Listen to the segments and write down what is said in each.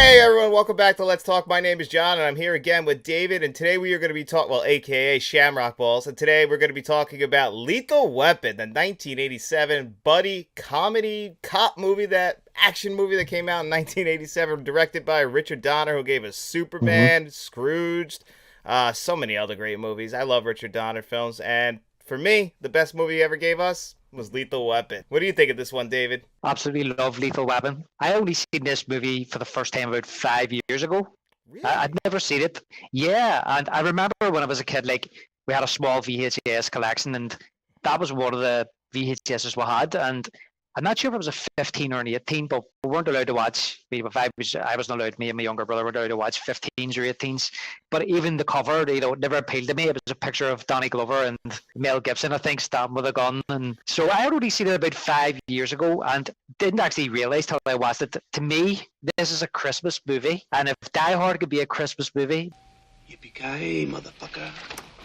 Hey everyone, welcome back to Let's Talk. My name is John, and I'm here again with David. And today we are going to be talking, well, AKA Shamrock Balls. And today we're going to be talking about Lethal Weapon, the 1987 buddy comedy cop movie, that action movie that came out in 1987, directed by Richard Donner, who gave us Superman, Scrooged, so many other great movies. I love Richard Donner films, and for me, the best movie he ever gave us was Lethal Weapon. What do you think of this one, David? Absolutely love Lethal Weapon. I only seen this movie for the first time about 5 years ago. Really? I'd never seen it. Yeah, and I remember when I was a kid, like we had a small VHS collection, and that was one of the VHSs we had. And I'm not sure if it was a 15 or an 18, but we weren't allowed to watch. If I wasn't allowed. Me and my younger brother weren't allowed to watch 15s or 18s. But even the cover, it never appealed to me. It was a picture of Donnie Glover and Mel Gibson, I think, stabbing with a gun. And so I had only seen it about 5 years ago, and didn't actually realize till I watched it. To me, this is a Christmas movie, and if Die Hard could be a Christmas movie, Yippee-ki-yay, motherfucker.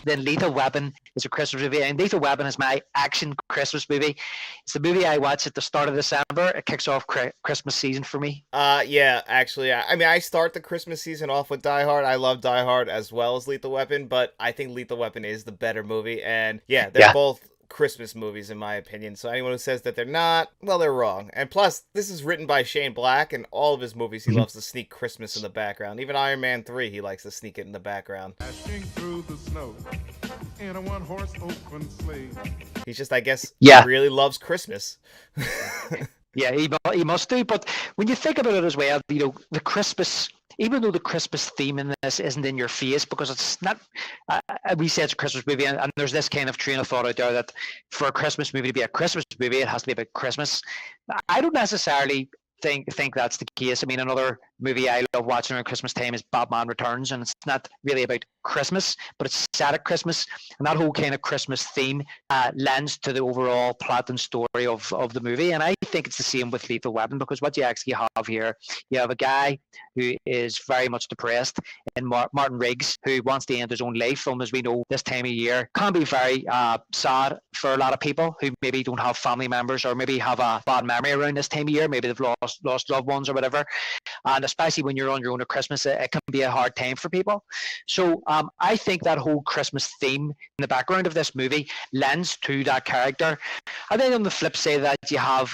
then Lethal Weapon is a Christmas movie, and Lethal Weapon is my action Christmas movie. It's the movie I watch at the start of December. It kicks off Christmas season for me. Yeah, actually, I mean, I start the Christmas season off with Die Hard. I love Die Hard as well as Lethal Weapon, but I think Lethal Weapon is the better movie, and yeah, they're both Christmas movies in my opinion. So anyone who says that they're not, well, they're wrong. And plus, this is written by Shane Black, and all of his movies he loves to sneak Christmas in the background. Even Iron Man 3, he likes to sneak it in the background. Dashing through the snow in a one-horse open sleigh. He's just, I guess, Yeah. really loves Christmas. Yeah, he must do. But when you think about it as well, the Christmas, even though the Christmas theme in this isn't in your face, because it's not, we say it's a Christmas movie, and there's this kind of train of thought out there that for a Christmas movie to be a Christmas movie, it has to be about Christmas. I don't necessarily think that's the case. I mean, another movie I love watching around Christmas time is Batman Returns, and it's not really about Christmas, but it's set at Christmas, and that whole kind of Christmas theme lends to the overall plot and story of the movie. And I think it's the same with Lethal Weapon, because what you actually have here, you have a guy who is very much depressed, and Martin Riggs, who wants to end his own life. From, as we know, this time of year can be very sad for a lot of people who maybe don't have family members, or maybe have a bad memory around this time of year. Maybe they've lost loved ones or whatever, and especially when you're on your own at Christmas, it can be a hard time for people. So I think that whole Christmas theme in the background of this movie lends to that character. And then on the flip side of that, you have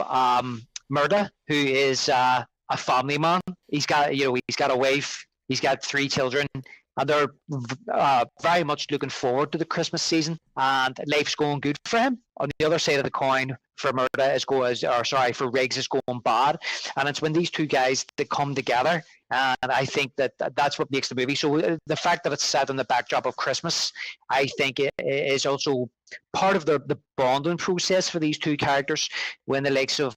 Murda, who is a family man. He's got a wife, he's got 3 children, and they're very much looking forward to the Christmas season, and life's going good for him. On the other side of the coin, for for Riggs, is going bad, and it's when these two guys, they come together, and I think that's what makes the movie. So the fact that it's set in the backdrop of Christmas, I think it is also part of the bonding process for these two characters, when the likes of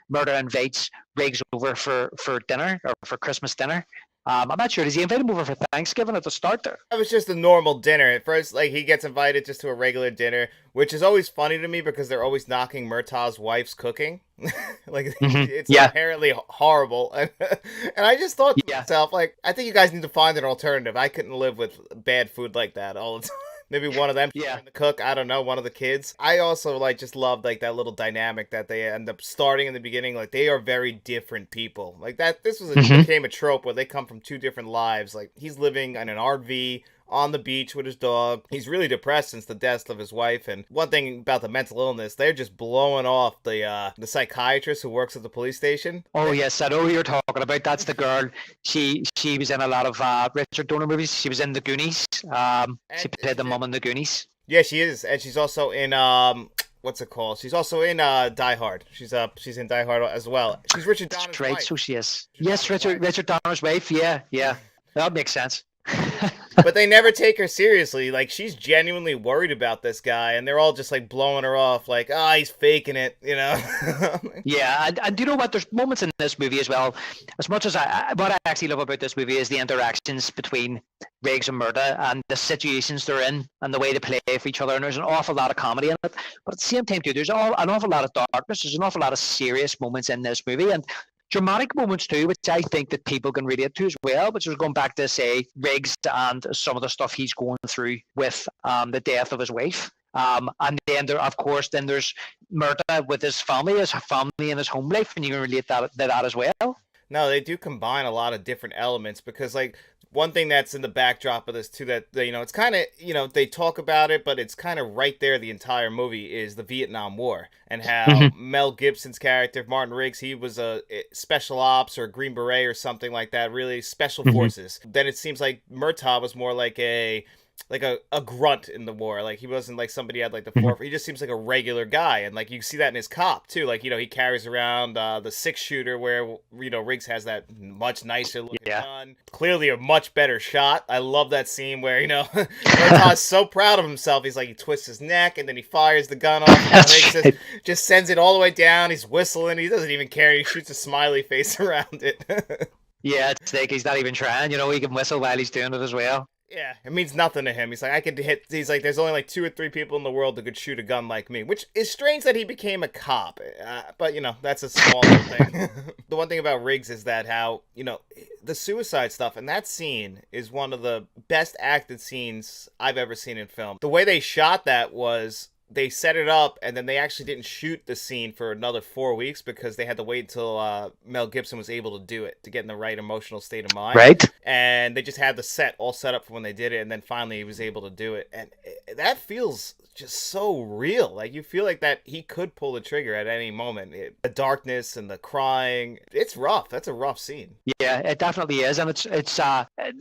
Murder invites Riggs over for dinner, or for Christmas dinner. I'm not sure. Does he invite him over for Thanksgiving at the start there? It was just a normal dinner. At first, like, he gets invited just to a regular dinner, which is always funny to me because they're always knocking Murtaugh's wife's cooking. It's apparently horrible. And I just thought to myself, like, I think you guys need to find an alternative. I couldn't live with bad food like that all the time. Maybe one of them trying to cook. I don't know, one of the kids. I also just loved that little dynamic that they end up starting in the beginning. Like, they are very different people. Like that. This became a trope where they come from 2 different lives. Like, he's living in an RV on the beach with his dog. He's really depressed since the death of his wife. And one thing about the mental illness, they're just blowing off the psychiatrist who works at the police station. Oh yes, I know who you're talking about. That's the girl. She was in a lot of Richard Donner movies. She was in The Goonies. She played the mum in The Goonies. Yeah, she is, and she's also in what's it called? She's also in Die Hard. She's in Die Hard as well. She's Richard Donner's wife. So she is. Yes, Richard Donner's wife. Yeah. That makes sense. But they never take her seriously. Like, she's genuinely worried about this guy, and they're all just blowing her off, like, he's faking it, you know? Yeah, and you know what? There's moments in this movie as well. As much as what I actually love about this movie is the interactions between Riggs and Murda, and the situations they're in, and the way they play for each other. And there's an awful lot of comedy in it, but at the same time too, there's an awful lot of darkness. There's an awful lot of serious moments in this movie, and dramatic moments too, which I think that people can relate to as well, which is going back to, say, Riggs and some of the stuff he's going through with the death of his wife. And then there's Murta with his family and his home life, and you can relate that as well. No, they do combine a lot of different elements because, like, one thing that's in the backdrop of this too that it's kind of they talk about it, but it's kind of right there the entire movie is the Vietnam War and how Hmm. Mel Gibson's character Martin Riggs, he was a special ops or a Green Beret or something like that, really special Hmm. forces. Then it seems like Murtaugh was more like a grunt in the war. Like he wasn't like somebody had like the Hmm. four. He just seems like a regular guy, and like you see that in his cop too. Like he carries around the 6-shooter where Riggs has that much nicer looking Yeah. gun. Clearly a much better shot. I love that scene where Murtaugh's so proud of himself. He's like he twists his neck and then he fires the gun off. And That's Riggs right. just sends it all the way down. He's whistling. He doesn't even care. He shoots a smiley face around it. Yeah, it's like he's not even trying. He can whistle while he's doing it as well. Yeah, it means nothing to him. He's like, I could hit. He's like, there's only like 2 or 3 people in the world that could shoot a gun like me, which is strange that he became a cop. But that's a small little thing. The one thing about Riggs is that how the suicide stuff, and that scene is one of the best acted scenes I've ever seen in film. The way they shot that was they set it up and then they actually didn't shoot the scene for another 4 weeks because they had to wait until Mel Gibson was able to do it to get in the right emotional state of mind. Right? And they just had the set all set up for when they did it, and then finally he was able to do it. And that feels just so real. Like you feel like that he could pull the trigger at any moment. The darkness and the crying, it's rough. That's a rough scene. Yeah, it definitely is, and it's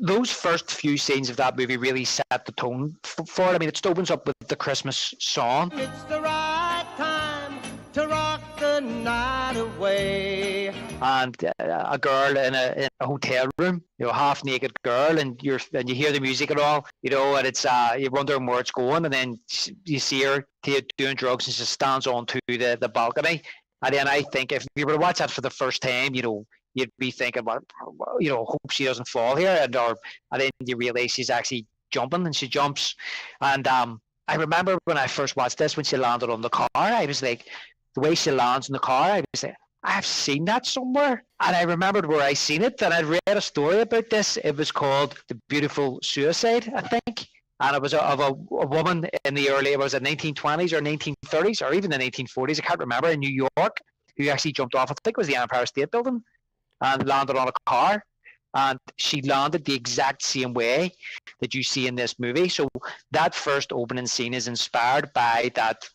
those first few scenes of that movie really set the tone for it. I mean, it opens up with the Christmas song. It's the right time to rock the night away. And a girl in a hotel room, half naked girl, and you hear the music and all, and it's you're wondering where it's going, and then you see her doing drugs, and she stands onto the balcony, and then I think if you were to watch that for the first time, you'd be thinking, well, hope she doesn't fall here, and then you realize she's actually jumping, and she jumps, and I remember when I first watched this, when she landed on the car, I was like, the way she lands in the car, I was like, I've seen that somewhere. And I remembered where I seen it, and I'd read a story about this. It was called The Beautiful Suicide, I think. And it was of a woman in the early, was it 1920s or 1930s or even the 1940s, I can't remember, in New York, who actually jumped off, I think it was the Empire State Building, and landed on a car. And she landed the exact same way that you see in this movie. So that first opening scene is inspired by that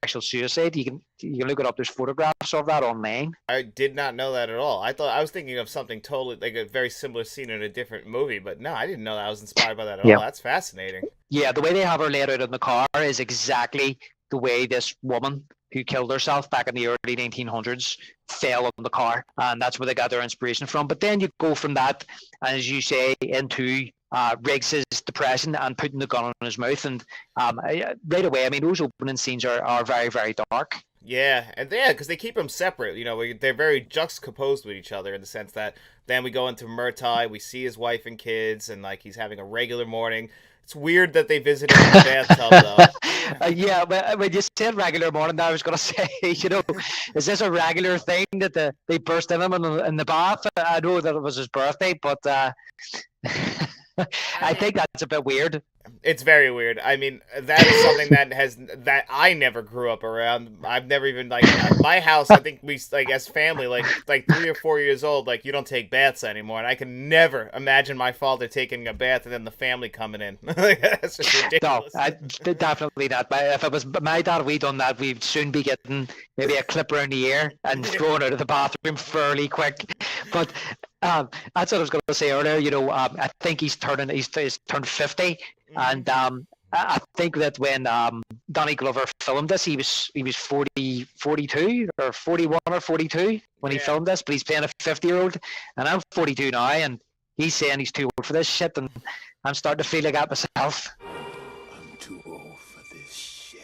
actual suicide. You can look it up. There's photographs of that online. I did not know that at all. I was thinking of something totally like a very similar scene in a different movie, but no, I didn't know that I was inspired by that at all. That's fascinating. Yeah, the way they have her laid out in the car is exactly the way this woman who killed herself back in the early 1900s fell on the car, and that's where they got their inspiration from. But then you go from that, as you say, into Riggs's depression and putting the gun in his mouth, and right away, I mean, those opening scenes are very, very dark. Yeah, and because they keep them separate, they're very juxtaposed with each other in the sense that then we go into Murtaugh, we see his wife and kids, and like he's having a regular morning. It's weird that they visited in the bathtub, though. Yeah, but when you said regular morning, I was going to say, is this a regular thing that they burst in him in the bath? I know that it was his birthday, but I think that's a bit weird. It's very weird. I mean, that is something that I never grew up around. I've never even like my house. I think we like as family, like 3 or 4 years old, like you don't take baths anymore, and I can never imagine my father taking a bath and then the family coming in. That's just ridiculous. No, definitely not. If it was my dad, we done that, we'd soon be getting maybe a clip around the ear and thrown out of the bathroom fairly quick. But that's what I was going to say earlier. I think he's turned 50, and I think that when Donny Glover filmed this, he was 42 or 41 or 42 when he filmed this, but he's playing a 50-year-old, and I'm 42 now, and he's saying he's too old for this shit, and I'm starting to feel like that myself. I'm too old for this shit.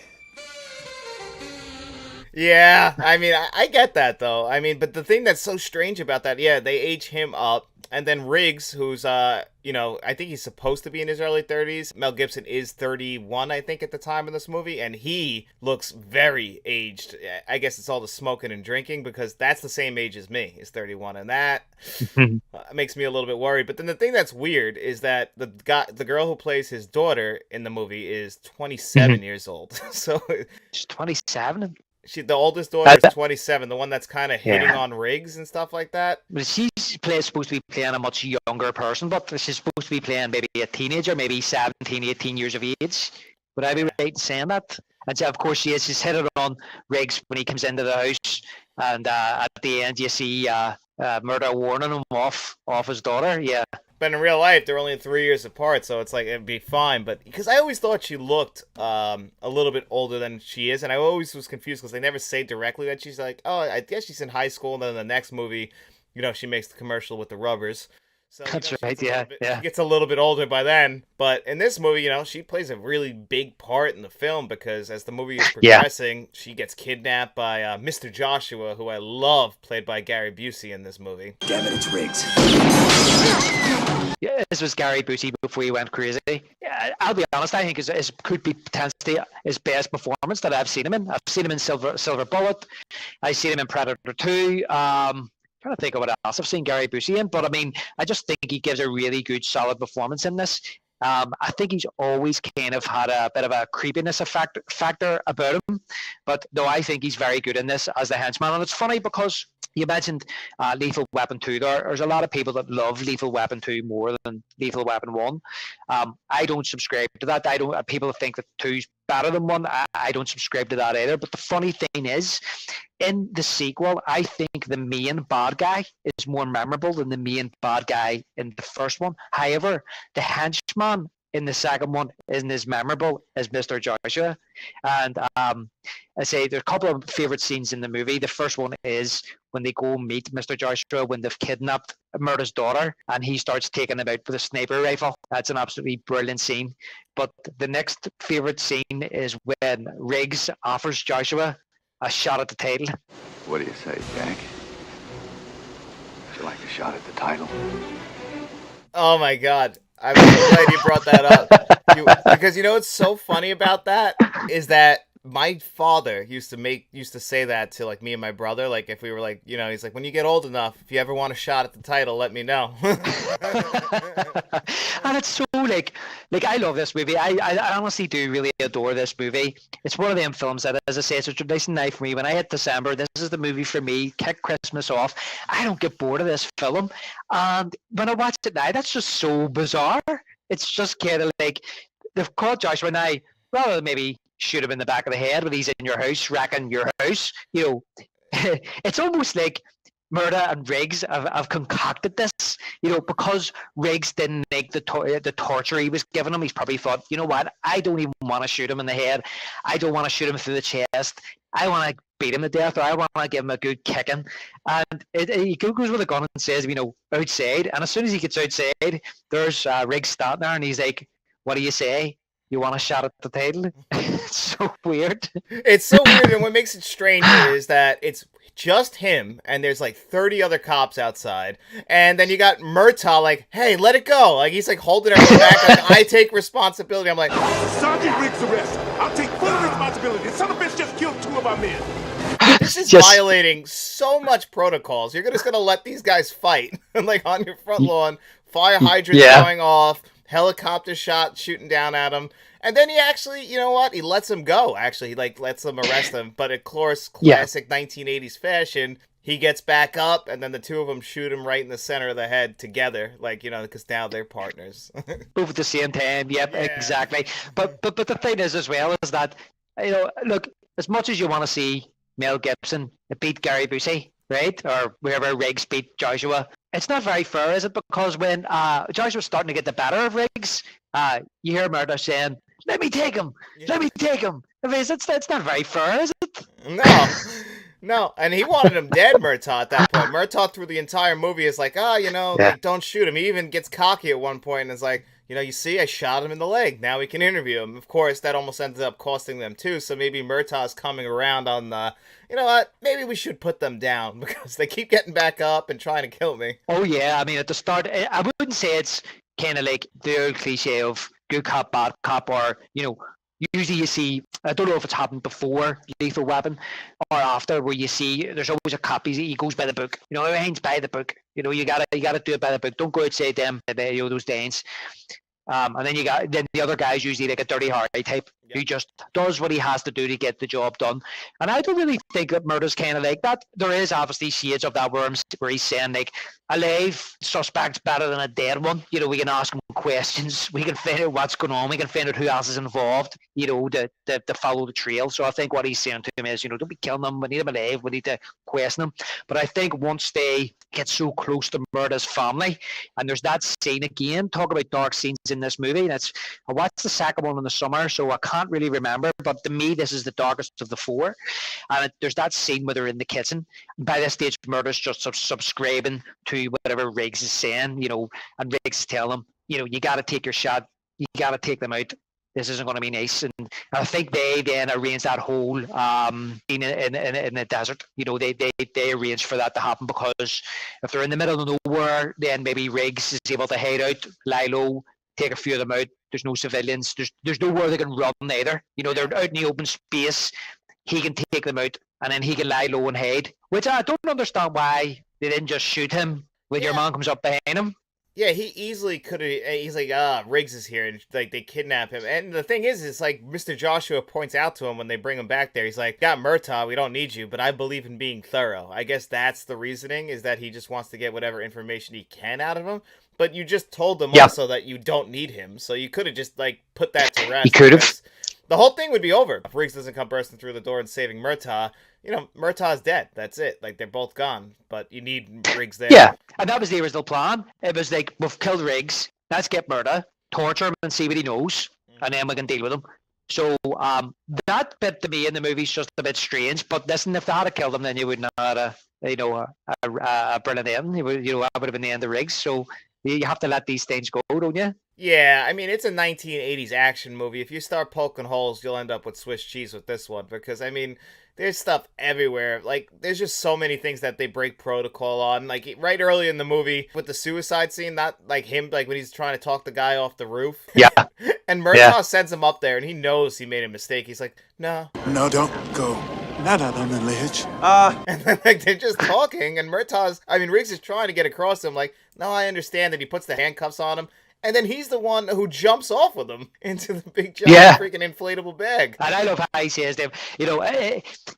Yeah, I mean, I get that, though. I mean, but the thing that's so strange about that, yeah, they age him up, and then Riggs, who's, I think he's supposed to be in his early 30s. Mel Gibson is 31, I think, at the time of this movie, and he looks very aged. I guess it's all the smoking and drinking, because that's the same age as me, is 31, and that makes me a little bit worried. But then the thing that's weird is that the girl who plays his daughter in the movie is 27 years old. So She's 27. the oldest daughter is 27, the one that's kind of hitting on Riggs and stuff like that. But she's supposed to be playing a much younger person, but she's supposed to be playing maybe a teenager, maybe 17, 18 years of age. Would I be right in saying that? And so, of course, she is. She's hit it on Riggs when he comes into the house, and at the end, you see Murdo warning him off his daughter. Yeah. But in real life, they're only 3 years apart, so it's like it'd be fine. But because I always thought she looked a little bit older than she is, and I always was confused because they never say directly that she's like, oh, I guess she's in high school. And then in the next movie, she makes the commercial with the rubbers. So, that's right, yeah. She gets a little bit older by then. But in this movie, she plays a really big part in the film because as the movie is progressing, she gets kidnapped by Mr. Joshua, who I love, played by Gary Busey in this movie. Damn it, it's Riggs. Yeah, this was Gary Busey before he went crazy. Yeah, I'll be honest, I think it could be potentially his best performance that I've seen him in. I've seen him in Silver Bullet. I've seen him in Predator 2. Trying to think of what else I've seen Gary Busey in, but I mean, I just think he gives a really good, solid performance in this. I think he's always kind of had a bit of a creepiness factor about him, but no, I think he's very good in this as the henchman. And it's funny because you mentioned Lethal Weapon 2. There's a lot of people that love Lethal Weapon 2 more than Lethal Weapon 1. I don't subscribe to that. People think that 2's better than 1. I don't subscribe to that either. But the funny thing is, in the sequel, I think the main bad guy is more memorable than the main bad guy in the first one. However, the henchman in the second one isn't as memorable as Mr. Joshua. And I say there's a couple of favorite scenes in the movie. The first one is when they go meet Mr. Joshua when they've kidnapped Murda's daughter and he starts taking them out with a sniper rifle. That's an absolutely brilliant scene. But the next favorite scene is when Riggs offers Joshua a shot at the title. What do you say, Jack? Would you like a shot at the title? Oh my God. I'm so glad you brought that up. Because what's so funny about that is that my father used to say that to like me and my brother. Like if we were like, he's like, when you get old enough, if you ever want a shot at the title, let me know. And it's so like I love this movie. I honestly do really adore this movie. It's one of them films that, as I say, it's a tradition night for me. When I hit December, this is the movie for me. Kick Christmas off. I don't get bored of this film. And when I watch it now, that's just so bizarre. It's just kind of like they've caught Joshua now, rather than maybe shoot him in the back of the head when he's in your house, wrecking your house. It's almost like Murda and Riggs have concocted this, because Riggs didn't make the torture he was giving him. He's probably thought, you know what, I don't even want to shoot him in the head. I don't want to shoot him through the chest. I want to beat him to death, or I want to give him a good kicking. And he goes with a gun and says, outside. And as soon as he gets outside, there's Riggs standing there, and he's like, what do you say? You want a shot at the title? It's so weird. It's so weird, and what makes it strange is that it's just him, and there's like 30 other cops outside, and then you got Murtaugh like, hey, let it go. Like, he's like holding everything back, like, I take responsibility. I'm like, Sergeant Riggs' arrest. I'll take full responsibility. The son of a bitch just killed 2 of our men. this is violating so much protocols. You're just going to let these guys fight, like on your front lawn, fire hydrants going off, helicopter shot shooting down at him, and then he actually, he lets him go. Actually, he lets them arrest him. But of course, classic 1980s fashion, he gets back up, and then the two of them shoot him right in the center of the head together, because now they're partners. Both at the same time. Yep, yeah. Exactly. But the thing is as well is that look, as much as you want to see Mel Gibson beat Gary Busey, right, or wherever Riggs beat Joshua, it's not very fair, is it? Because when Joshua's starting to get the better of Riggs, you hear Murda saying, let me take him! Let me take him! I mean, it's not very fair, is it? No, and he wanted him dead, Murtaugh, at that point. Murtaugh through the entire movie is like, like, don't shoot him. He even gets cocky at one point and is like, you see, I shot him in the leg. Now we can interview him. Of course, that almost ended up costing them too, so maybe Murtaugh's coming around on the, you know what, maybe we should put them down, because they keep getting back up and trying to kill me. Oh, yeah, I mean, at the start, I wouldn't say it's kind of like the old cliche of good cop, bad cop, or, usually you see, I don't know if it's happened before Lethal Weapon or after, where you see there's always a cop, he goes by the book. Everything's by the book. You gotta do it by the book. Don't go outside them, those days. And then the other guy's usually like a Dirty Harry type who just does what he has to do to get the job done. And I don't really think that Murda's kind of like that. There is obviously shades of that where he's saying like a live suspect's better than a dead one. You know, we can ask him questions, we can find out what's going on, we can find out who else is involved. You know, to follow the trail. So I think what he's saying to him is, you know, don't be killing them. We need them alive. We need to question them. But I think once they get so close to Murda's family, and there's that scene again. Talk about dark scenes in this movie. I watched the second one in the summer, so I can't really remember. But to me, this is the darkest of the four. And there's that scene where they're in the kitchen. By this stage, Murda's just subscribing to whatever Riggs is saying, you know, and Riggs is telling him, you know, you got to take your shot. You got to take them out. This isn't going to be nice. And I think they then arranged that whole scene in the desert. You know, they arranged for that to happen because if they're in the middle of nowhere, then maybe Riggs is able to hide out, lie low, take a few of them out. There's no civilians. There's nowhere they can run either. You know, they're out in the open space. He can take them out, and then he can lie low and hide. Which I don't understand why they didn't just shoot him when your man comes up behind him. Yeah, he easily could have. He's like, Riggs is here, and like they kidnap him. And the thing is, it's like Mr. Joshua points out to him when they bring him back there. He's like, "Got Murtaugh, we don't need you, but I believe in being thorough." I guess that's the reasoning, is that he just wants to get whatever information he can out of him. But you just told them also that you don't need him, so you could have just like put that to rest. He could have. The whole thing would be over if Riggs doesn't come bursting through the door and saving Murtaugh. You know, Murtaugh's dead. That's it. Like, they're both gone. But you need Riggs there. Yeah, and that was the original plan. It was like, we've killed Riggs. Let's get Murtaugh, torture him and see what he knows, and then we can deal with him. So that bit to me in the movie is just a bit strange. But listen, if they had killed him, then you wouldn't have had a brilliant end. That would have been the end of Riggs. So you have to let these things go, don't you? Yeah, I mean, it's a 1980s action movie. If you start poking holes, you'll end up with Swiss cheese with this one. Because, I mean, there's stuff everywhere. Like, there's just so many things that they break protocol on. Like, right early in the movie, with the suicide scene, not like him, like when he's trying to talk the guy off the roof. Yeah. And Murtaugh sends him up there, and he knows he made a mistake. He's like, no. No, don't go. Not out on the ledge. And then, like, they're just talking, and Riggs is trying to get across to him, like, no, I understand that he puts the handcuffs on him. And then he's the one who jumps off with him into the big giant freaking inflatable bag. And I love how he says to him, you know,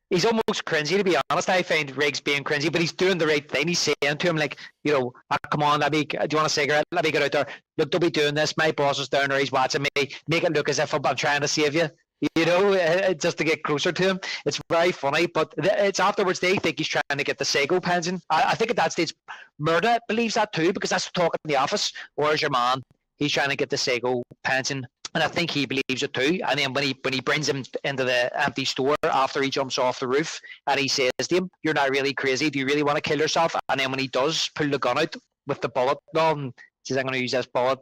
he's almost cringy, to be honest. I find Riggs being cringy, but he's doing the right thing. He's saying to him, like, you know, come on, do you want a cigarette? Let me get out there. Look, don't be doing this. My boss is down there. He's watching me. Make it look as if I'm trying to save you. You know, just to get closer to him. It's very funny, but it's afterwards they think he's trying to get the Sego pension. I think at that stage, Murda believes that too, because that's the talk in the office. Where's your man? He's trying to get the Sego pension, and I think he believes it too. And then when he brings him into the empty store after he jumps off the roof, and he says to him, "You're not really crazy. Do you really want to kill yourself?" And then when he does pull the gun out with the bullet gun, says, "I'm going to use this bullet,"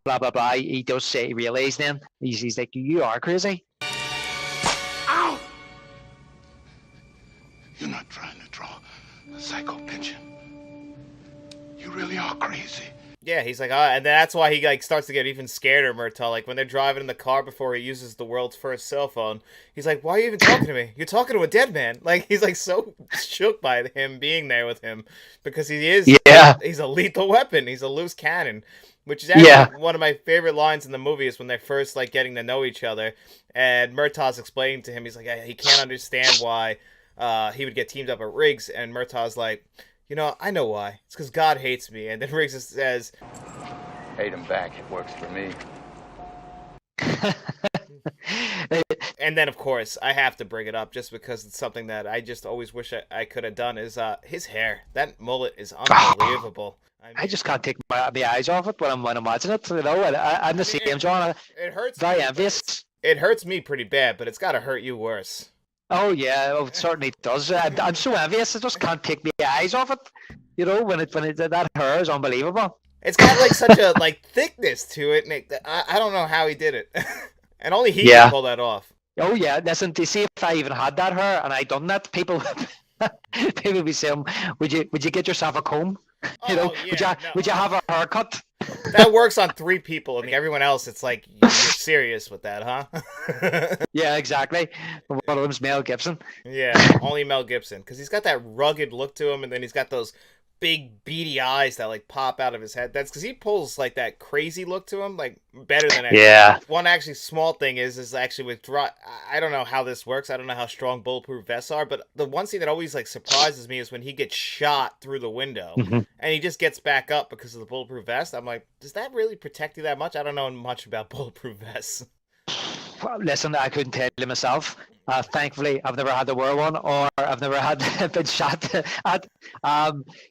blah blah blah. He does say, he realizes then he's like, "You are crazy." Ow! You're not trying to draw a psycho pension. You really are crazy. Yeah, he's like, and that's why he like starts to get even scared of Murtaugh. Like when they're driving in the car before he uses the world's first cell phone, he's like, "Why are you even talking to me? You're talking to a dead man." Like he's like so shook by him being there with him, because he is, he's a lethal weapon. He's a loose cannon, which is actually one of my favorite lines in the movie. Is when they're first like getting to know each other, and Murtaugh's explaining to him, he's like, he can't understand why he would get teamed up with Riggs, and Murtaugh's like, "You know, I know why. It's because God hates me." And then Riggs says, "Hate him back. It works for me." And then, of course, I have to bring it up just because it's something that I just always wish I could have done, is his hair. That mullet is unbelievable. I just can't take my eyes off it when I'm watching it. You know, I'm the same, John. It hurts. Very envious. It hurts me pretty bad, but it's got to hurt you worse. Oh yeah, it certainly does. I'm so envious. I just can't take my eyes off it. You know, when that hair is unbelievable. It's got like such a like thickness to it, and I don't know how he did it, and only he can pull that off. Oh yeah, listen. To see if I even had that hair and I done that, people would be saying, "Would you get yourself a comb? You know, would you have a haircut?" That works on 3 people, and everyone else, it's like, you're serious with that, huh? Yeah, exactly. One of them's Mel Gibson. Yeah, only Mel Gibson, because he's got that rugged look to him, and then he's got those big beady eyes that like pop out of his head. That's because he pulls like that crazy look to him, like better than anyone. Yeah. One actually small thing is actually with I don't know how this works. I don't know how strong bulletproof vests are, but the one scene that always like surprises me is when he gets shot through the window and he just gets back up because of the bulletproof vest. I'm like, does that really protect you that much? I don't know much about bulletproof vests. Well, listen, I couldn't tell you myself. Thankfully, I've never had to wear one, or I've never had been shot at.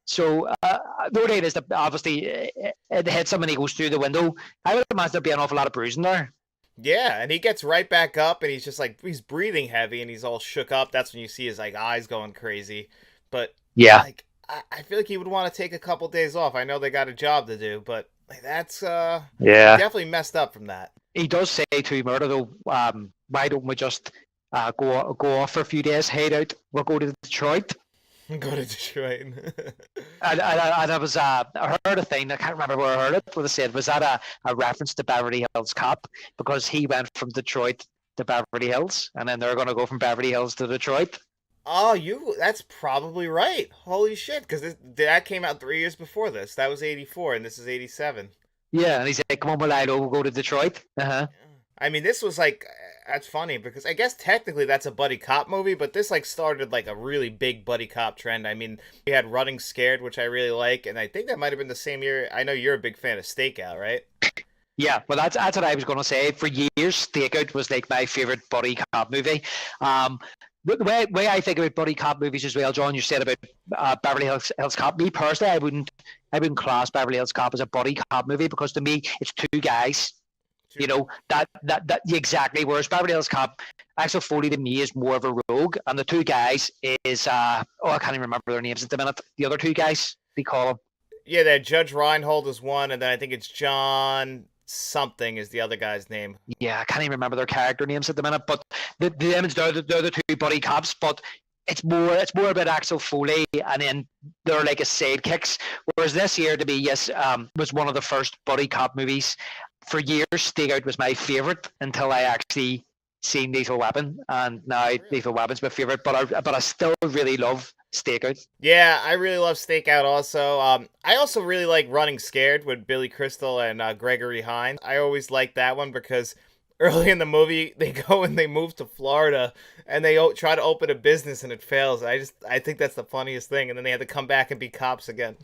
So the only thing is that obviously it hits him and he goes through the window. I would imagine there'd be an awful lot of bruising there. Yeah, and he gets right back up, and he's just like he's breathing heavy, and he's all shook up. That's when you see his like eyes going crazy. But yeah, like I feel like he would want to take a couple days off. I know they got a job to do, but like, that's definitely messed up from that. He does say to Murder though, why don't we just go off for a few days, head out, we'll go to Detroit. Go to Detroit. and I was I heard a thing, I can't remember where I heard it, what they said, was that a reference to Beverly Hills Cop, because he went from Detroit to Beverly Hills, and then they're going to go from Beverly Hills to Detroit. Oh, that's probably right. Holy shit, because that came out 3 years before this. That was 84, and this is 87. Yeah, and he said, come on, we'll go to Detroit. I mean, this was like, that's funny, because I guess technically that's a buddy cop movie, but this like started like a really big buddy cop trend. I mean, we had Running Scared, which I really like, and I think that might have been the same year. I know you're a big fan of Stakeout, right? Yeah, well, that's what I was going to say. For years, Stakeout was like my favorite buddy cop movie. The way I think about buddy cop movies as well, John, you said about Beverly Hills Cop. Me personally, I wouldn't class Beverly Hills Cop as a buddy cop movie, because to me, it's two guys. You know, that exactly. Whereas Beverly Hills Cop, Axel Foley to me is more of a rogue, and the two guys is I can't even remember their names at the minute. The other two guys, they call them. Yeah, that Judge Reinhold is one, and then I think it's John something is the other guy's name. Yeah, I can't even remember their character names at the minute, but they're the two buddy cops, but it's more about Axel Foley, and then they're like a sidekicks. Whereas this year, to me, yes, was one of the first buddy cop movies. For years, Stakeout was my favorite until I actually seen Lethal Weapon, and now Lethal Weapon's my favorite. But I still really love Stakeout. Yeah, I really love Stakeout also. I also really like Running Scared with Billy Crystal and Gregory Hines. I always like that one because early in the movie, they go and they move to Florida and they try to open a business and it fails. I think that's the funniest thing. And then they have to come back and be cops again.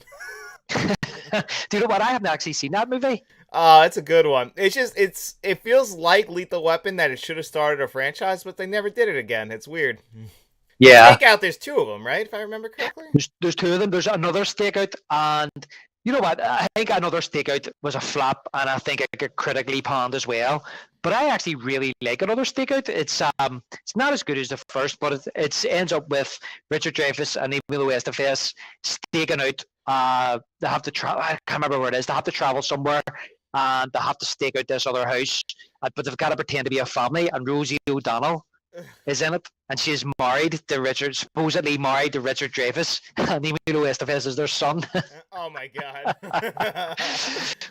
Do you know what? I haven't actually seen that movie. It's a good one. It feels like Lethal Weapon, that it should have started a franchise, but they never did it again. It's weird. Yeah. Stakeout, there's two of them, right? If I remember correctly. There's two of them. There's another Stakeout, and you know what? I think another Stakeout was a flop, and I think it got critically panned as well. But I actually really like another Stakeout. It's not as good as the first, but it ends up with Richard Dreyfuss and Emilio Estevez staking out. They have to travel. I can't remember where it is. They have to travel somewhere, and they have to stake out this other house. But they've got to pretend to be a family, and Rosie O'Donnell is in it, and she's supposedly married to Richard Dreyfuss, and Emilio Estevez is their son. Oh my god.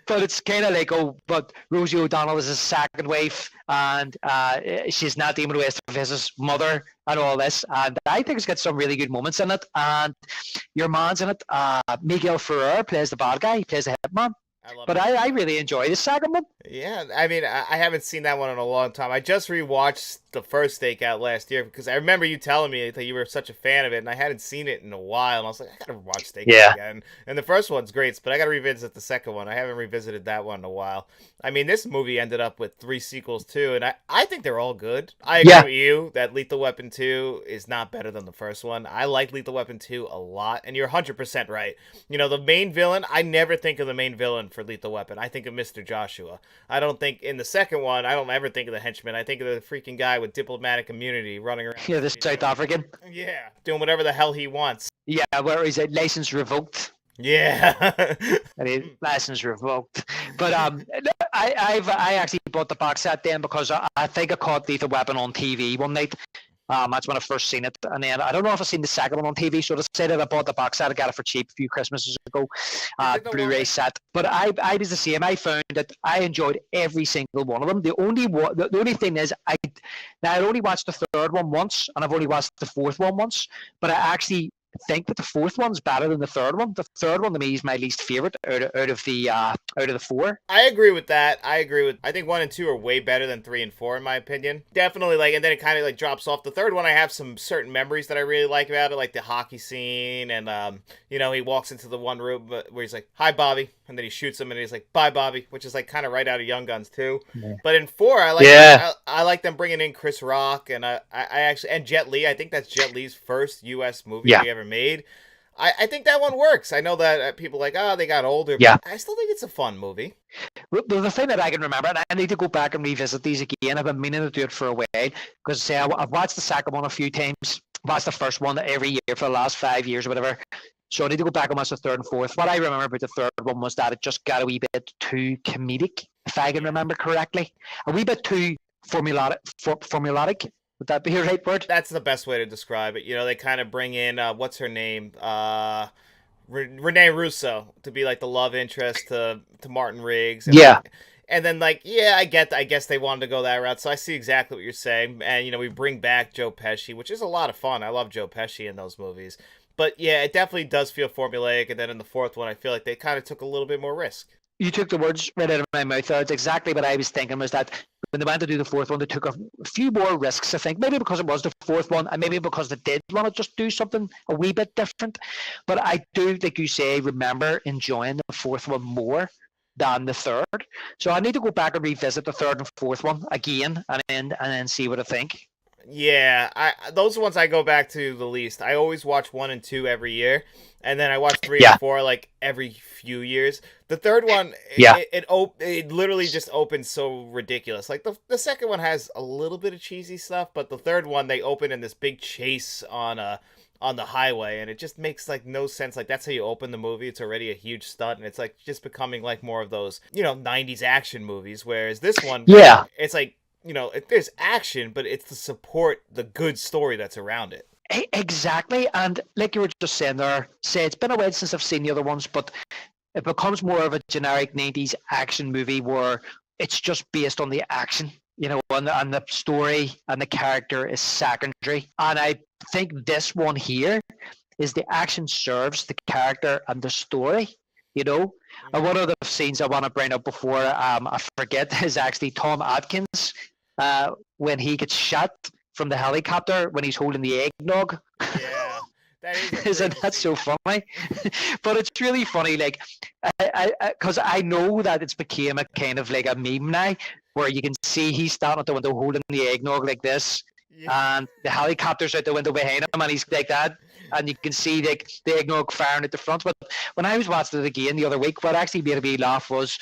But it's kind of like, but Rosie O'Donnell is his second wife, and she's not Emilio Estevez's mother, and all this, and I think it's got some really good moments in it, and your man's in it. Miguel Ferrer plays the bad guy, he plays the hitman. I really enjoy the second one. Yeah, I mean, I haven't seen that one in a long time. I just rewatched the first Stakeout last year because I remember you telling me that you were such a fan of it, and I hadn't seen it in a while, and I was like, I gotta watch Stakeout again. And the first one's great, but I gotta revisit the second one. I haven't revisited that one in a while. I mean, this movie ended up with 3 sequels too, and I think they're all good. I agree with you that Lethal Weapon 2 is not better than the first one. I like Lethal Weapon 2 a lot, and you're 100% right. You know, the main villain, I never think of the main villain for Lethal Weapon. I think of Mr. Joshua. I don't think, in the second one, I don't ever think of the henchman. I think of the freaking guy with diplomatic immunity running around. Yeah, the South African. Yeah, doing whatever the hell he wants. Yeah, where is it? License revoked. Yeah. I mean, license revoked. But I actually bought the box set then because I think I caught Lethal Weapon on TV one night. That's when I first seen it, and then I don't know if I've seen the second one on TV. So to say that I bought the box set, I got it for cheap a few Christmases ago, Blu-ray set. But I was the same. I found that I enjoyed every single one of them. The only thing is, I'd only watched the third one once, and I've only watched the fourth one once. But I actually think that the fourth one's better than the third one. The third one to me is my least favorite out of the four. I agree with that. I think 1 and 2 are way better than 3 and 4 in my opinion. Definitely, like, and then it kind of like drops off. The third one, I have some certain memories that I really like about it, like the hockey scene, and he walks into the one room where he's like, "Hi, Bobby," and then he shoots him, and he's like, "Bye, Bobby," which is like kind of right out of Young Guns too. Yeah. But in 4, I like them bringing in Chris Rock, and I actually, and Jet Li. I think that's Jet Li's first U.S. movie he ever made. I think that one works. I know that people are like, oh, they got older, but I still think it's a fun movie. The thing that I can remember, and I need to go back and revisit these again, I've been meaning to do it for a while, because I've watched the second one a few times, watched the first one every year for the last 5 years or whatever, so I need to go back and watch the third and fourth. What I remember about the third one was that it just got a wee bit too comedic, if I can remember correctly. A wee bit too formulaic. Would that be the right word? That's the best way to describe it. They kind of bring in, what's her name? Renee Russo to be like the love interest to Martin Riggs. And then I guess they wanted to go that route. So I see exactly what you're saying. And, we bring back Joe Pesci, which is a lot of fun. I love Joe Pesci in those movies. But yeah, it definitely does feel formulaic. And then in the fourth one, I feel like they kind of took a little bit more risk. You took the words right out of my mouth there. It's exactly what I was thinking, was that when they went to do the fourth one, they took a few more risks, I think. Maybe because it was the fourth one, and maybe because they did want to just do something a wee bit different. But I do, like you say, remember enjoying the fourth one more than the third. So I need to go back and revisit the third and fourth one again and then see what I think. Yeah, those are ones I go back to the least. I always watch 1 and 2 every year, and then I watch 3 and 4 like every few years. The third one, it literally just opens so ridiculous. Like the second one has a little bit of cheesy stuff, but the third one they open in this big chase on the highway, and it just makes like no sense. Like that's how you open the movie. It's already a huge stunt, and it's like just becoming like more of those 90s action movies. Whereas this one, it's like. There's action, but it's to support the good story that's around it. Exactly. And like you were just saying there, it's been a while since I've seen the other ones, but it becomes more of a generic 90s action movie where it's just based on the action, and the story and the character is secondary. And I think this one here is the action serves the character and the story. And one of the scenes I want to bring up before I forget is actually Tom Atkins. When he gets shot from the helicopter when he's holding the eggnog. Yeah, that is. Isn't that so funny? But it's really funny, like, because I know that it's became a kind of like a meme now, where you can see he's standing at the window holding the eggnog like this, and the helicopter's out the window behind him, and he's like that, and you can see like the eggnog firing at the front. But when I was watching it again the other week, what actually made me laugh was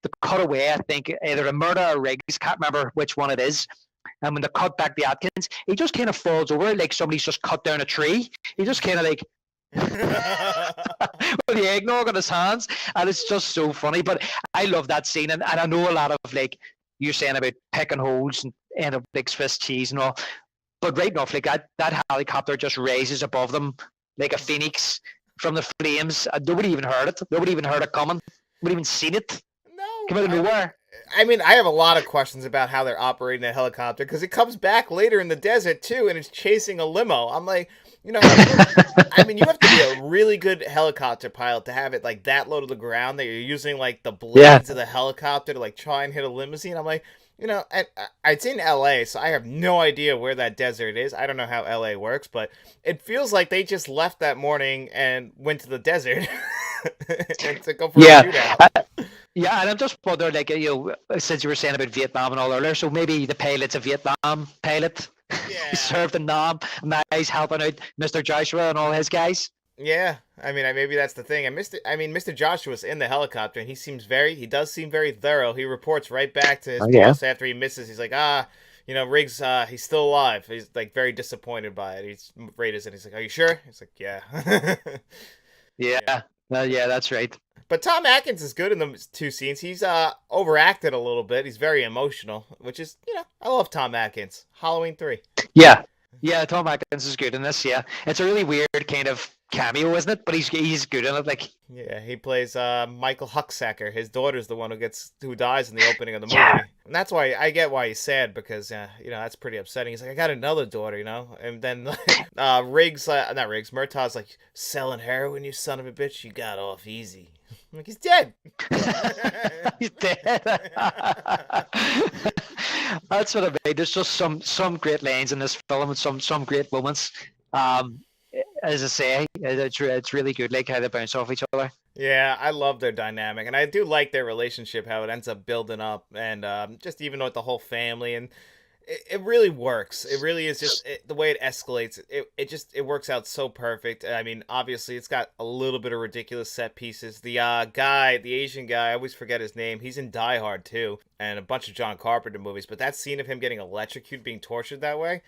the cutaway. I think either a murder or Riggs, can't remember which one it is. And when they cut back the Atkins, he just kind of falls over like somebody's just cut down a tree. He just kind of like with the eggnog on his hands, and it's just so funny. But I love that scene, and I know a lot of like you're saying about picking holes and end up big Swiss cheese and all. But right enough, like that helicopter just raises above them like a phoenix from the flames, and nobody even heard it. Nobody even heard it coming. Nobody even seen it. Come out of nowhere. I mean, I have a lot of questions about how they're operating that helicopter, because it comes back later in the desert too, and it's chasing a limo. I'm like, I mean, you have to be a really good helicopter pilot to have it like that low to the ground that you're using like the blades of the helicopter to like try and hit a limousine. I'm like, it's in LA, so I have no idea where that desert is. I don't know how LA works, but it feels like they just left that morning and went to the desert and to go for a shootout. Yeah, and I'm just wondering, like, since you were saying about Vietnam and all earlier, so maybe the pilot's a Vietnam pilot. He served in Nam, and now he's helping out Mr. Joshua and all his guys. Yeah, I mean, maybe that's the thing. Mr. Joshua's in the helicopter, and he does seem very thorough. He reports right back to his boss after he misses. He's like, Riggs, he's still alive. He's like very disappointed by it. He's rated and he's like, are you sure? He's like, yeah. Yeah. Yeah, that's right. But Tom Atkins is good in the two scenes. He's overacted a little bit. He's very emotional, which is, I love Tom Atkins. Halloween 3. Yeah. Yeah, Tom Atkins is good in this. Yeah, it's a really weird kind of cameo, isn't it? But he's good in it. Like, Yeah, he plays Michael Hucksacker. His daughter's the one who dies in the opening of the movie, yeah, and that's why I get why he's sad because that's pretty upsetting. He's like, I got another daughter, and then Riggs, not Riggs, Murtaugh's like, selling heroin, you son of a bitch, you got off easy. I'm like, he's dead. he's dead. That's what I mean. There's just some great lines in this film and some great moments. As I say, it's really good, like how they bounce off each other. Yeah, I love their dynamic, and I do like their relationship, how it ends up building up, and just even with the whole family, and it really works. It really is just the way it escalates. It works out so perfect. I mean, obviously, it's got a little bit of ridiculous set pieces. The the Asian guy, I always forget his name. He's in Die Hard too, and a bunch of John Carpenter movies. But that scene of him getting electrocuted, being tortured that way,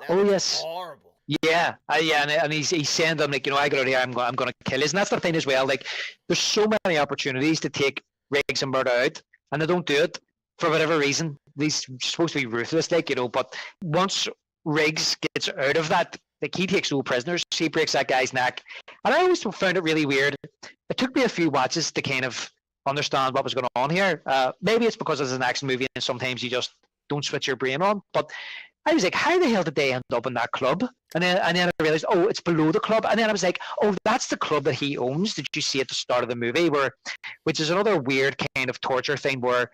Oh yes, horrible. yeah, yeah, and he's saying to them like, I got out here, I'm going to kill you. And that's the thing as well. Like, there's so many opportunities to take Riggs and Murdo out, and they don't do it for whatever reason. He's supposed to be ruthless, like, but once Riggs gets out of that, like, he takes no prisoners, he breaks that guy's neck, and I always found it really weird. It took me a few watches to kind of understand what was going on here. Maybe it's because it's an action movie and sometimes you just don't switch your brain on, but I was like, how the hell did they end up in that club? And then I realized, oh, it's below the club. And then I was like, oh, that's the club that he owns. Did you see at the start of the movie? Which is another weird kind of torture thing where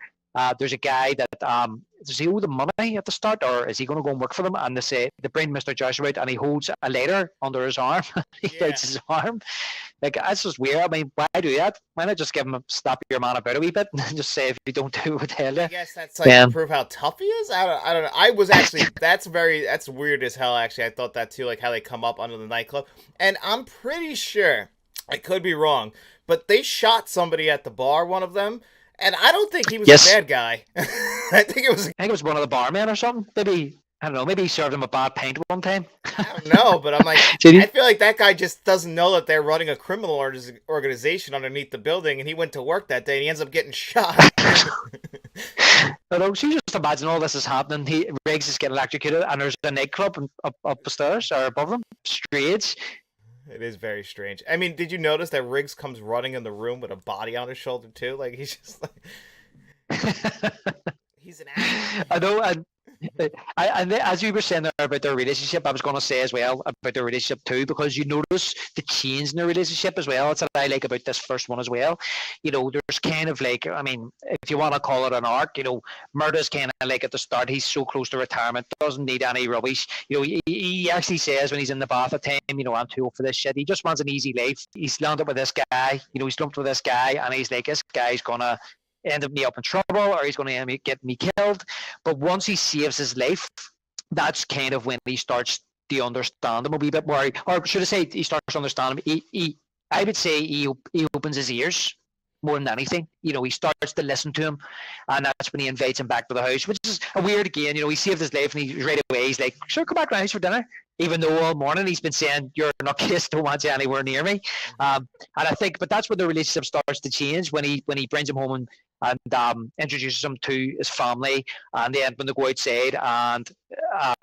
there's a guy that does he owe the money at the start, or is he going to go and work for them? And they bring Mr. Joshua out, and he holds a lighter under his arm. He lights his arm. Like, that's just weird. I mean, why do that? Why not just give him slap your man about a wee bit and just say if you don't do what tell you? I guess that's like to prove how tough he is. I don't know. I was actually that's weird as hell. Actually, I thought that too. Like how they come up under the nightclub, and I'm pretty sure I could be wrong, but they shot somebody at the bar. One of them. And I don't think he was a bad guy. I think it was one of the barmen or something. Maybe, I don't know, maybe he served him a bad pint one time. I don't know, but I'm like, I feel like that guy just doesn't know that they're running a criminal organization underneath the building, and he went to work that day, and he ends up getting shot. I don't, so you just imagine all this is happening. Riggs is getting electrocuted, and there's a nightclub up the stairs, or above them. Strange. It is very strange. I mean, did you notice that Riggs comes running in the room with a body on his shoulder too? Like he's just like he's an actor. I know, and as you were saying there about their relationship, I was going to say as well about their relationship too, because you notice the change in their relationship as well. That's what I like about this first one as well. There's kind of like, I mean, if you want to call it an arc, Murdo's kind of like at the start, he's so close to retirement, doesn't need any rubbish. He actually says when he's in the bath at time, I'm too old for this shit. He just wants an easy life. He's landed with this guy, he's lumped with this guy, and he's like, this guy's gonna end up me up in trouble, or he's going to get me killed. But once he saves his life, that's kind of when he starts to understand him a wee bit more, or should I say he starts to understand him. I would say he opens his ears more than anything. He starts to listen to him, and that's when he invites him back to the house, which is a weird again. He saved his life, and right away he's like, sure, come back to the house for dinner. Even though all morning he's been saying, you're a nutcase, don't want you anywhere near me. And I think, but that's when the relationship starts to change, when he brings him home and introduces him to his family, and then when they go outside, and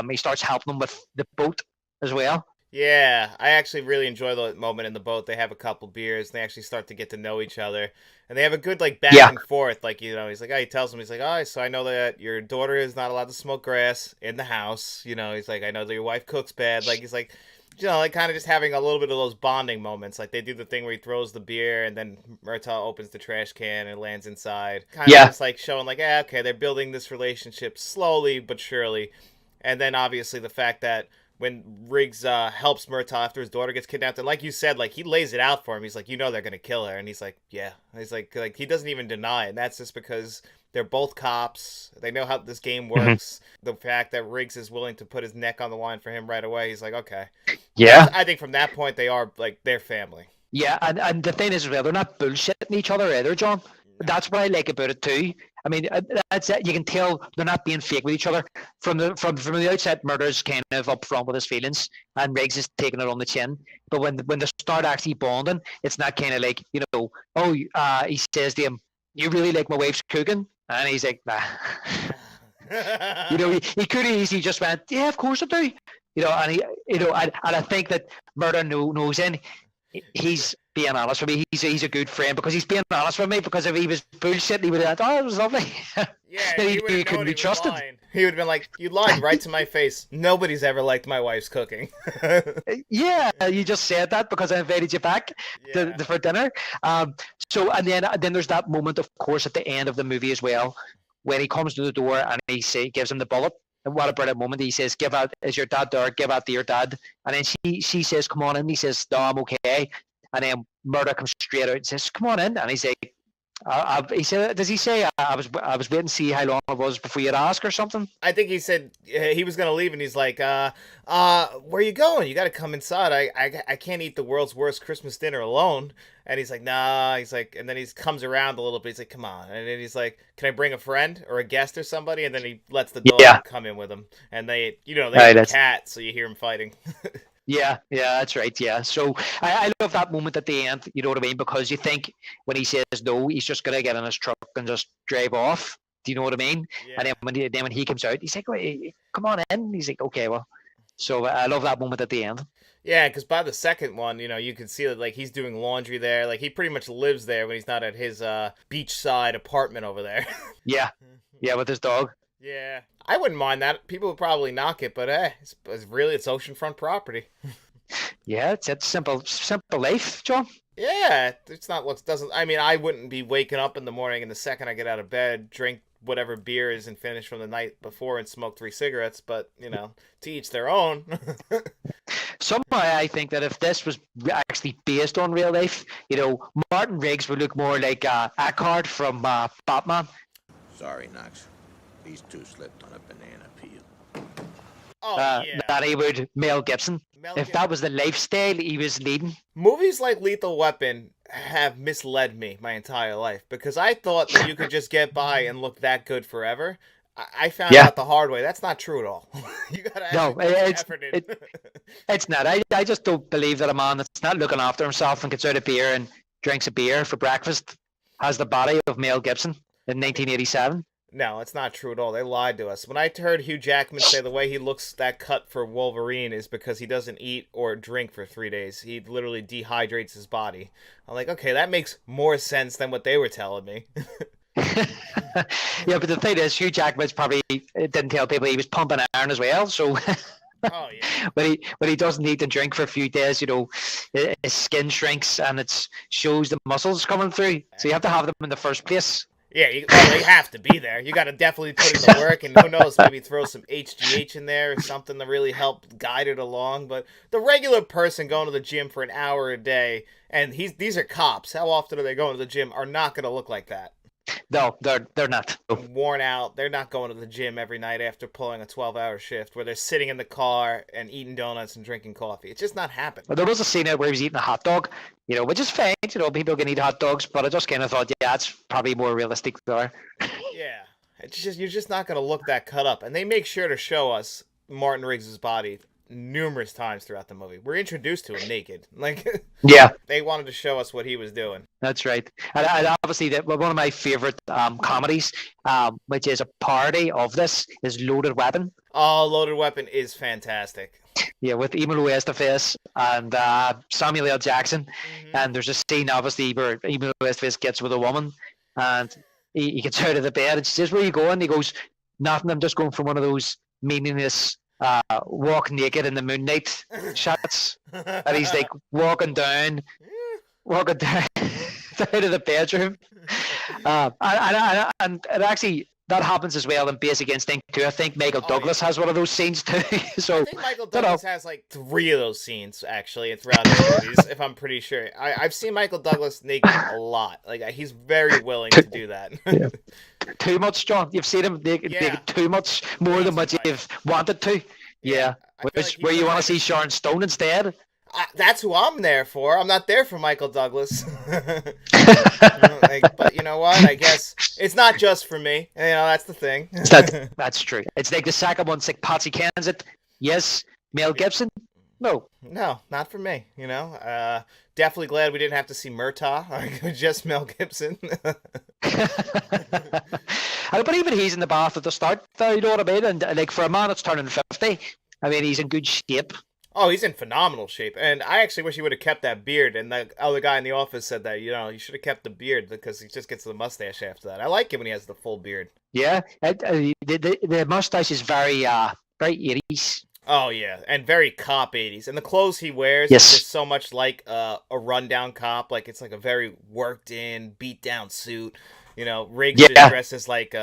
he starts helping them with the boat as well. Yeah, I actually really enjoy the moment in the boat. They have a couple beers, and they actually start to get to know each other. And they have a good, like, back and forth. Like, he's like, he tells him, he's like, so I know that your daughter is not allowed to smoke grass in the house. He's like, I know that your wife cooks bad. Like, he's like, like kind of just having a little bit of those bonding moments. Like, they do the thing where he throws the beer, and then Murtaugh opens the trash can and lands inside. Kind of just, like, showing, like, okay, they're building this relationship slowly but surely. And then, obviously, the fact that when Riggs helps Murtaugh after his daughter gets kidnapped, and like you said, like, he lays it out for him. He's like, they're gonna kill her, and he's like, yeah. He's like he doesn't even deny it. And that's just because they're both cops. They know how this game works. The fact that Riggs is willing to put his neck on the line for him right away, he's like, okay. Yeah. I think from that point they are like their family. Yeah, and the thing is, well, they're not bullshitting each other either, John. That's what I like about it too. I mean, that's it. You can tell they're not being fake with each other from the outset. Murder's kind of up front with his feelings, and Riggs is taking it on the chin. But when they start actually bonding, it's not kind of like, he says to him, "You really like my wife's cooking?" And he's like, "Nah." He could have easily just went, "Yeah, of course I do." And and I think that Murder knows in. He's being honest with me. He's a good friend because he's being honest with me. Because if he was bullshit, he would have thought, "Oh, it was lovely." Yeah, he would have known he was lying. He would have been like, "You lied right to my face. Nobody's ever liked my wife's cooking." Yeah, you just said that because I invited you back for dinner. So and then there's that moment, of course, at the end of the movie as well, when he comes to the door and he gives him the bullet. And what a brilliant moment. He says, "Give out, is your dad there? Give out to your dad." And then she says, "Come on in." He says, "No, I'm okay." And then Murder comes straight out and says, "Come on in." And he's like, he said, does he say, I was waiting to see how long it was before you'd ask or something? I think he said he was gonna leave, and he's like, where are you going? You got to come inside. I can't eat the world's worst Christmas dinner alone." And he's like, "Nah." He's like, and then he comes around a little bit. He's like, "Come on." And then he's like, "Can I bring a friend or a guest or somebody?" And then he lets the dog come in with him, and they have a cat, so you hear him fighting. Yeah, that's right. Yeah, so I love that moment at the end. You know what I mean? Because you think when he says no, he's just gonna get in his truck and just drive off. Do you know what I mean? Yeah. And then when he comes out, he's like, "Wait, come on in." And he's like, "Okay, well." So I love that moment at the end. Yeah, because by the second one, you can see that like he's doing laundry there. Like he pretty much lives there when he's not at his beachside apartment over there. Yeah, with his dog. Yeah, I wouldn't mind that. People would probably knock it, but it's oceanfront property. Yeah, it's simple life, John. Yeah, it's not doesn't. I mean, I wouldn't be waking up in the morning and the second I get out of bed, drink whatever beer is and finish from the night before and smoke 3 cigarettes. But to each their own. Somehow, I think that if this was actually based on real life, Martin Riggs would look more like Eckhart from Batman. Sorry, Knox. These two slipped on a banana peel. That he would Mel Gibson. If that was the lifestyle he was leading. Movies like Lethal Weapon have misled me my entire life because I thought that you could just get by and look that good forever. I found out the hard way. That's not true at all. You gotta put effort in. It's not. I just don't believe that a man that's not looking after himself and gets out a beer and drinks a beer for breakfast has the body of Mel Gibson in 1987. No, it's not true at all. They lied to us. When I heard Hugh Jackman say the way he looks that cut for Wolverine is because he doesn't eat or drink for 3 days. He literally dehydrates his body. I'm like, okay, that makes more sense than what they were telling me. Yeah, but the thing is, Hugh Jackman's probably didn't tell people he was pumping iron as well. So, oh yeah, when he doesn't eat and drink for a few days, his skin shrinks and it shows the muscles coming through. So you have to have them in the first place. Yeah, they have to be there. You got to definitely put in the work, and who knows, maybe throw some HGH in there or something to really help guide it along. But the regular person going to the gym for an hour a day, and these are cops. How often are they going to the gym? Are not going to look like that. No, they're not. Worn out. They're not going to the gym every night after pulling a 12-hour shift where they're sitting in the car and eating donuts and drinking coffee. It's just not happening. Well, there was a scene where he was eating a hot dog, which is fine. People can eat hot dogs, but I just kind of thought, it's probably more realistic there. Yeah, it's just you're just not going to look that cut up, and they make sure to show us Martin Riggs' body numerous times throughout the movie. We're introduced to him naked. They wanted to show us what he was doing. That's right. And obviously, one of my favorite comedies, which is a parody of this, is Loaded Weapon. Oh, Loaded Weapon is fantastic. Yeah, with Emilio Estevez and Samuel L. Jackson. Mm-hmm. And there's a scene, obviously, where Emilio Estevez gets with a woman, and he gets out of the bed, and she says, "Where are you going?" And he goes, "Nothing, I'm just going for one of those meaningless walk naked in the moonlight shots." And he's like walking down out of the bedroom. And it actually, that happens as well in Basic Instinct too. I think Michael Douglas has one of those scenes too. So I think Michael Douglas has like 3 of those scenes actually throughout his movies, if I'm pretty sure. I've seen Michael Douglas naked a lot. Like he's very willing to do that. Yeah. Too much, John. You've seen him naked too much, more than what you've wanted to. Yeah. Where you want to see Sharon Stone instead. That's who I'm there for. I'm not there for Michael Douglas. But you know what? I guess it's not just for me. That's the thing. That's true. It's like the second one's like Patsy Kensit. Yes. Mel Gibson? No, not for me. Definitely glad we didn't have to see Murtaugh. Just Mel Gibson. But even he's in the bath at the start. You know what I mean? And like for a man that's turning 50, I mean, he's in good shape. Oh, he's in phenomenal shape, and I actually wish he would have kept that beard. And the other guy in the office said that you should have kept the beard because he just gets the mustache after that. I like it when he has the full beard. Yeah, the mustache is very 80s. Oh yeah, and very cop 80s, and the clothes he wears Yes. is just so much like a rundown cop. Like it's like a very worked in, beat down suit. Riggs just dresses like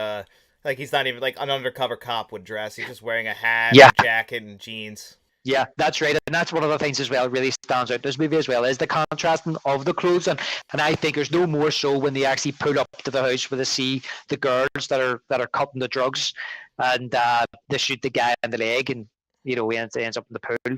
he's not even like an undercover cop would dress. He's just wearing a hat, a jacket, and jeans. Yeah, that's right, and that's one of the things as well really stands out in this movie as well is the contrasting of the clothes, and I think there's no more so when they actually pull up to the house where they see the girls that are cutting the drugs, and they shoot the guy in the leg, and he ends up in the pool.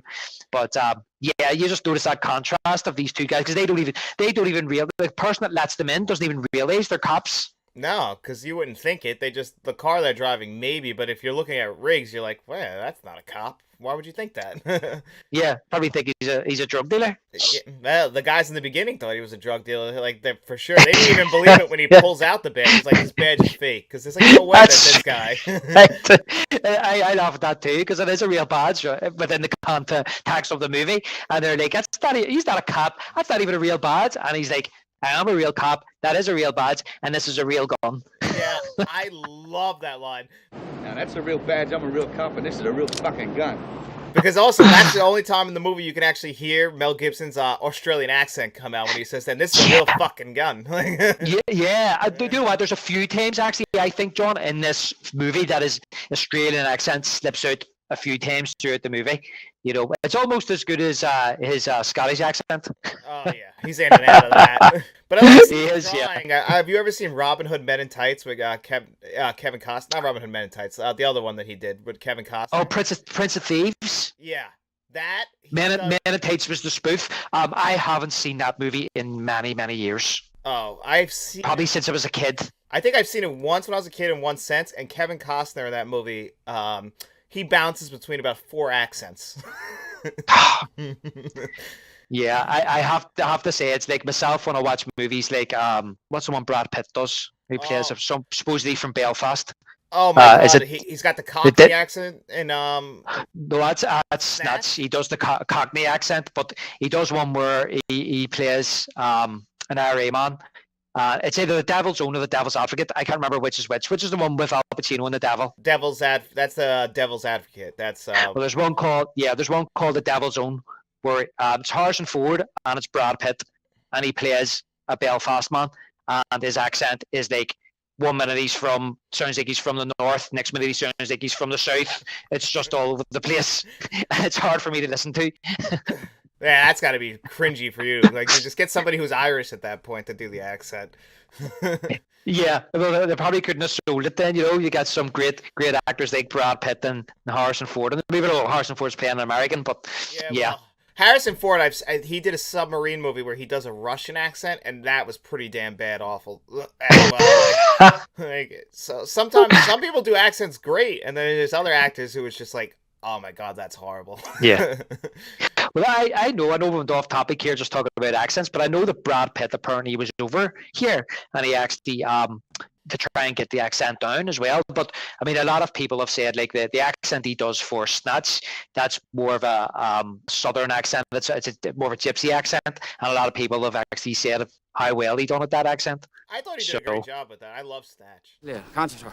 But yeah, you just notice that contrast of these two guys because they don't even realize the person that lets them in doesn't even realize they're cops. No, because you wouldn't think it. The car they're driving maybe, but if you're looking at Riggs, you're like, well, that's not a cop. Why would you think that? Yeah, probably think he's a drug dealer. Yeah, well, the guys in the beginning thought he was a drug dealer, like for sure. They didn't even believe it when he pulls out the badge. He's like, this badge is fake, because there's like no way that this guy. I laugh at that too because it is a real badge within the context of the movie, and they're like, he's not a cop. That's not even a real badge, and he's like, I am a real cop. That is a real badge, and this is a real gun. Yeah, I love that line. Now that's a real badge. I'm a real cop, and this is a real fucking gun. Because also, that's the only time in the movie you can actually hear Mel Gibson's Australian accent come out when he says that this is a real fucking gun. Yeah. You know what? There's a few times actually, I think, John, in this movie that his Australian accent slips out a few times throughout the movie. It's almost as good as his Scottish accent. Oh yeah, he's in and out of that. But I like He is, drawing. Have you ever seen Robin Hood Men in Tights with Kevin Costner? Not Robin Hood Men in Tights. The other one that he did with Kevin Costner. Oh, Prince of Thieves. Yeah, that. Men in Tights was the spoof. I haven't seen that movie in many, many years. Oh, I've seen probably since I was a kid. I think I've seen it once when I was a kid and once since. And Kevin Costner in that movie, he bounces between about 4 accents. Yeah, I have to say it's like myself when I watch movies like what's the one Brad Pitt does? Who plays supposedly from Belfast. Oh my god, he's got the Cockney accent and No, that's Snatch. He does the Cockney accent, but he does one where he plays an IRA man. It's either the Devil's Own or the Devil's Advocate. I can't remember which is which. Which is the one with Al Pacino and the Devil? That's the Devil's Advocate. That's well, there's one called the Devil's Own where it's Harrison Ford and it's Brad Pitt and he plays a Belfast man and his accent is like 1 minute sounds like he's from the north, next minute he sounds like he's from the south. It's just all over the place. It's hard for me to listen to. Yeah, that's got to be cringy for you. Like, you just get somebody who's Irish at that point to do the accent. Yeah, well, they probably couldn't have sold it then. You got some great actors like Brad Pitt and Harrison Ford. And maybe Harrison Ford's playing an American, but yeah. Well, Harrison Ford, he did a submarine movie where he does a Russian accent, and that was pretty damn bad, awful. So sometimes some people do accents great, and then there's other actors who it's just like, oh my god, that's horrible. Yeah. Well, I know we went off topic here just talking about accents, but I know that Brad Pitt apparently was over here and he actually to try and get the accent down as well. But I mean, a lot of people have said like the accent he does for Snatch, that's more of a southern accent. It's more of a gypsy accent, and a lot of people have actually said how well he done at that accent. I thought he did a great job with that. I love Snatch. Yeah, concentrate.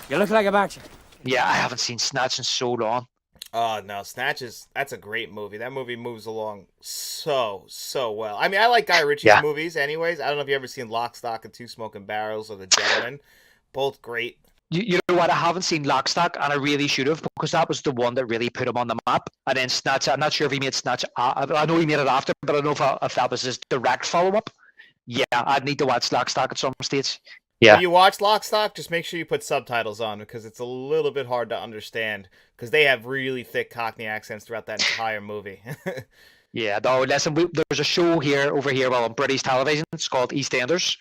You look like a boxer. Yeah, I haven't seen Snatch in so long. Oh no, that's a great movie. That movie moves along so well. I mean, I like Guy Ritchie's movies anyways. I don't know if you ever seen Lock, Stock, and Two Smoking Barrels or The Gentleman. Both great. You know what? I haven't seen Lock, Stock, and I really should have because that was the one that really put him on the map. And then Snatch, I'm not sure if he made Snatch. I know he made it after, but I don't know if that was his direct follow-up. Yeah, I'd need to watch Lock, Stock at some stage. Yeah. When you watch Lock, Stock, just make sure you put subtitles on because it's a little bit hard to understand because they have really thick Cockney accents throughout that entire movie. Yeah, no, listen, there's a show over here on British television. It's called EastEnders,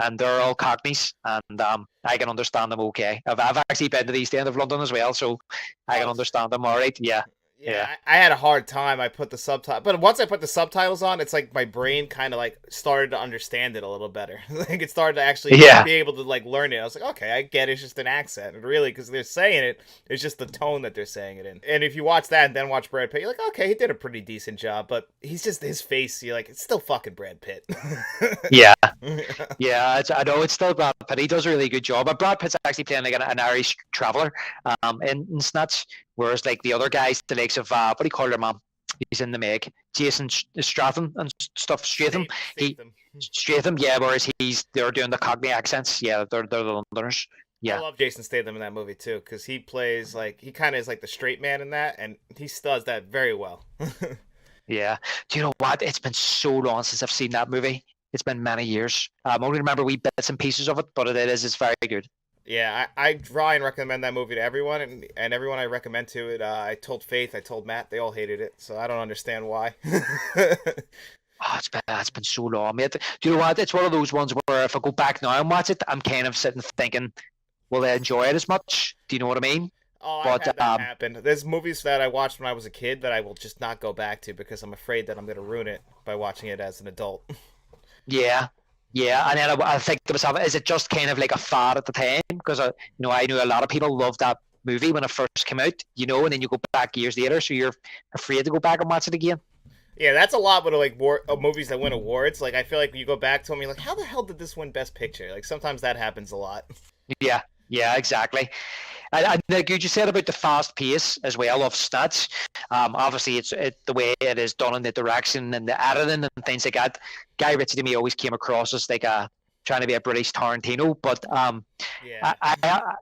and they're all Cockneys, and I can understand them okay. I've actually been to the East End of London as well, so I can understand them all right. Yeah. Yeah, I had a hard time. I put the subtitle, but once I put the subtitles on, it's like my brain kind of like started to understand it a little better. Like it started to actually be able to like learn it. I was like, okay, I get it. It's just an accent, and really, because they're saying it, it's just the tone that they're saying it in. And if you watch that and then watch Brad Pitt, you're like, okay, he did a pretty decent job, but he's just his face. You're like, it's still fucking Brad Pitt. Yeah, I know it's still Brad Pitt. He does a really good job. But Brad Pitt's actually playing like an Irish traveller, in Snatch. Whereas like the other guys, the likes of what do you call their man? He's in the Meg, Jason Stratham and stuff. Stratham, yeah. Whereas they're doing the Cockney accents. Yeah, they're the Londoners. Yeah, I love Jason Statham in that movie too, because he plays like he kind of is like the straight man in that, and he does that very well. Yeah. Do you know what? It's been so long since I've seen that movie. It's been many years. I only remember wee bits and pieces of it, but it's very good. Yeah, I try and recommend that movie to everyone, and everyone I recommend to it, I told Faith, I told Matt, they all hated it, so I don't understand why. It's been so long, mate. Do you know what? It's one of those ones where if I go back now and watch it, I'm kind of sitting thinking, will I enjoy it as much? Do you know what I mean? Oh, I've had that happen. There's movies that I watched when I was a kid that I will just not go back to because I'm afraid that I'm going to ruin it by watching it as an adult. Yeah, and then I think to myself, is it just kind of like a fad at the time? Because I knew a lot of people loved that movie when it first came out, and then you go back years later, so you're afraid to go back and watch it again. Yeah, that's a lot with like movies that win awards. Like I feel like you go back to them, you're like, how the hell did this win Best Picture? Like sometimes that happens a lot. Yeah, exactly. And like you just said about the fast pace as well of Snatch. Obviously, it's the way it is done in the direction and the editing and things like that. Guy Ritchie to me always came across as like trying to be a British Tarantino, but I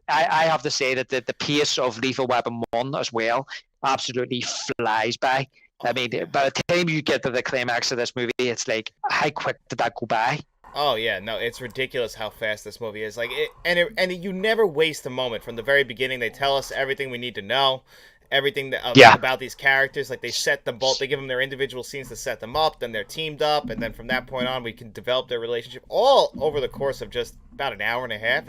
have to say that the pace of Lethal Weapon 1 as well absolutely flies by. I mean, by the time you get to the climax of this movie, it's like, how quick did that go by? Oh yeah, no, it's ridiculous how fast this movie is. Like, you never waste a moment from the very beginning. They tell us everything we need to know, everything about these characters. Like they set them both, they give them their individual scenes to set them up. Then they're teamed up, and then from that point on, we can develop their relationship all over the course of just about an hour and a half.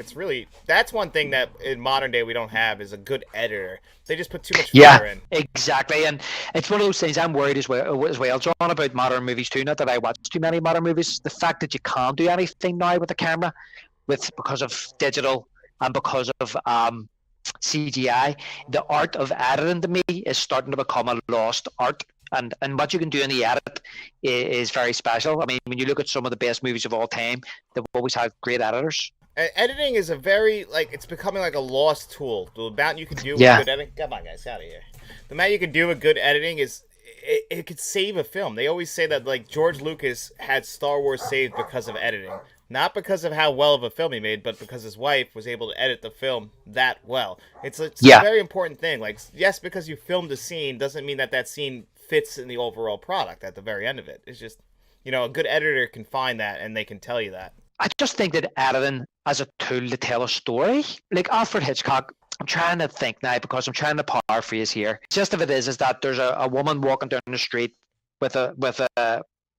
That's one thing that in modern day we don't have is a good editor. They just put too much filler in. Exactly, and it's one of those things I'm worried as well, John, about modern movies too. Not that I watch too many modern movies. The fact that you can't do anything now with the camera, because of digital and because of CGI, the art of editing to me is starting to become a lost art. And what you can do in the edit is very special. I mean, when you look at some of the best movies of all time, they've always had great editors. Editing is it's becoming like a lost tool. The amount you can do with good editing. Come on, guys, out of here. The amount you can do with good editing is, it could save a film. They always say that like George Lucas had Star Wars saved because of editing. Not because of how well of a film he made, but because his wife was able to edit the film that well. It's a very important thing. Like, yes, because you filmed a scene doesn't mean that scene fits in the overall product at the very end of it. It's just, a good editor can find that and they can tell you that. I just think that editing as a tool to tell a story, like Alfred Hitchcock, I'm trying to think now because I'm trying to paraphrase here. Just of it is that there's a woman walking down the street with a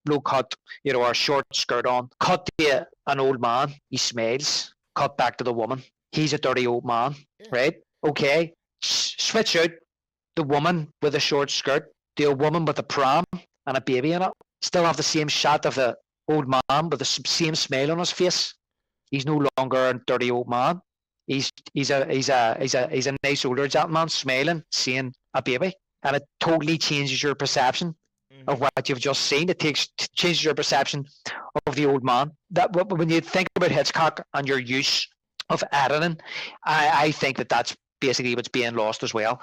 low cut, or a short skirt on. Cut to an old man, he smiles. Cut back to the woman, he's a dirty old man, right? Okay, switch out the woman with a short skirt to a woman with a pram and a baby in it. Still have the same shot of the old man with the same smile on his face. He's no longer a dirty old man. He's a nice older gentleman smiling, seeing a baby, and it totally changes your perception of what you've just seen. It changes your perception of the old man. That when you think about Hitchcock and your use of editing, I think that's basically what's being lost as well.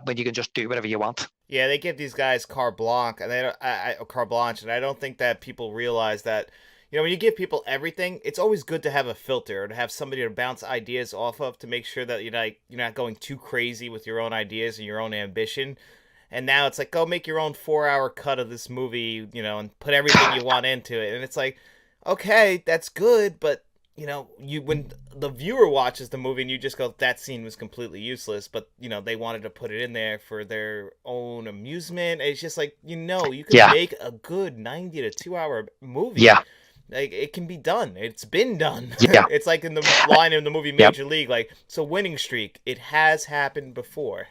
When you can just do whatever you want. Yeah, they give these guys carte blanche, and I don't think that people realize that. When you give people everything, it's always good to have a filter or to have somebody to bounce ideas off of to make sure that you're not going too crazy with your own ideas and your own ambition. And now it's like, go make your own 4-hour cut of this movie, and put everything you want into it. And it's like, okay, that's good, but when the viewer watches the movie and you just go, that scene was completely useless, but they wanted to put it in there for their own amusement. It's just like, you can make a good 90 to 2-hour movie. Yeah. Like, it can be done. It's been done. Yeah. It's like in the line in the movie Major League, like, it's a winning streak. It has happened before.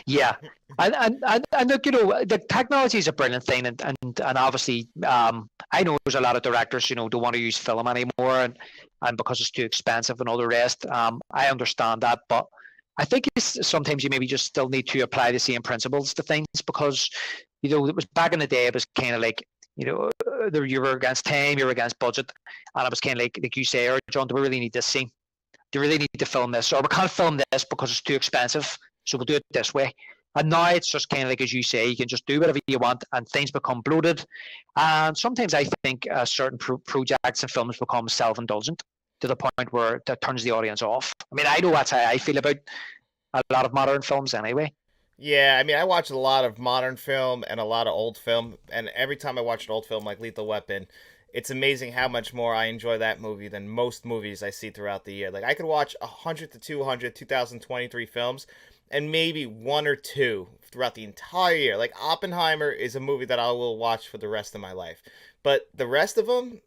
Yeah, and look, the technology is a brilliant thing, and obviously, I know there's a lot of directors, don't want to use film anymore, and because it's too expensive and all the rest. I understand that, but I think sometimes you maybe just still need to apply the same principles to things because, it was back in the day, it was kind of like, you were against time, you were against budget, and it was kind of like you say, or John, do we really need this scene? Do you really need to film this? Or we can't film this because it's too expensive, so we'll do it this way. And now it's just kind of like, as you say, you can just do whatever you want and things become bloated. And sometimes I think certain projects and films become self-indulgent to the point where that turns the audience off. I mean, I know that's how I feel about a lot of modern films anyway. Yeah, I mean, I watch a lot of modern film and a lot of old film, and every time I watch an old film like Lethal Weapon, it's amazing how much more I enjoy that movie than most movies I see throughout the year. Like, I could watch 100 to 200 2023 films, and maybe one or two throughout the entire year. Like, Oppenheimer is a movie that I will watch for the rest of my life. But the rest of them,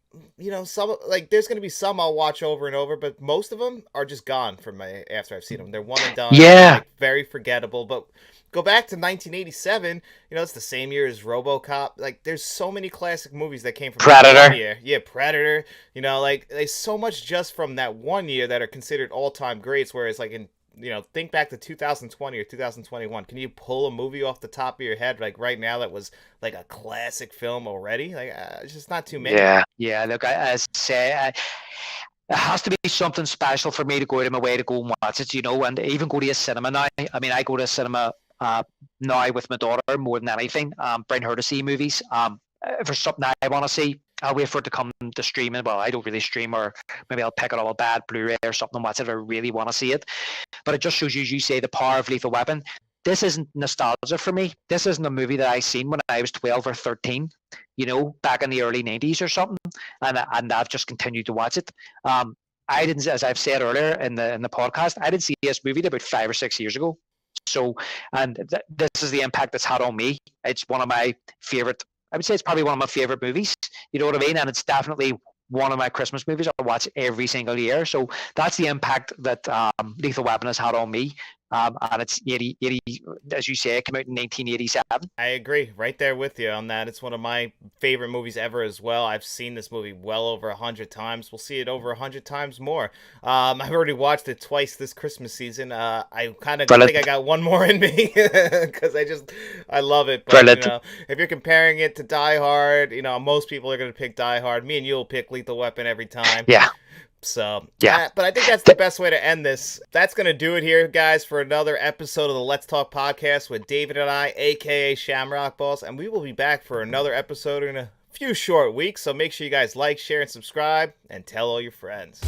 some like there's gonna be some I'll watch over and over, but most of them are just gone from my after I've seen them. They're one and done. Yeah. Like, very forgettable. But go back to 1987. It's the same year as RoboCop. Like, there's so many classic movies that came from Predator. that year. Yeah, Predator. Like, there's so much just from that one year that are considered all-time greats. Whereas, like, think back to 2020 or 2021. Can you pull a movie off the top of your head, like, right now that was, like, a classic film already? Like, it's just not too many. Yeah. Look, as I say, it has to be something special for me to go out of my way to go and watch it, and even go to a cinema now. I mean, I go to a cinema now with my daughter more than anything. Bring her to see movies. If there's something I want to see, I'll wait for it to come to streaming. Well, I don't really stream, or maybe I'll pick it up a bad Blu-ray or something and watch it if I really want to see it. But it just shows you, as you say, the power of Lethal Weapon. This isn't nostalgia for me. This isn't a movie that I seen when I was 12 or 13, back in the early 90s or something, and I've just continued to watch it. I didn't, as I've said earlier in the podcast, I didn't see this movie about 5 or 6 years ago. So, and this is the impact it's had on me. It's one of my favorite. I would say it's probably one of my favorite movies. You know what I mean? And it's definitely one of my Christmas movies I watch every single year. So that's the impact that Lethal Weapon has had on me. And it's 80, as you say, it came out in 1987. I agree. Right there with you on that. It's one of my favorite movies ever as well. I've seen this movie well over 100 times. We'll see it over 100 times more. I've already watched it twice this Christmas season. I kind of think I got one more in me because I love it. But, if you're comparing it to Die Hard, most people are going to pick Die Hard. Me and you will pick Lethal Weapon every time. Yeah. So, yeah, but I think that's the best way to end this. That's going to do it here, guys, for another episode of the Let's Talk podcast with David and I, a.k.a. Shamrock Balls, and we will be back for another episode in a few short weeks, so make sure you guys like, share, and subscribe, and tell all your friends.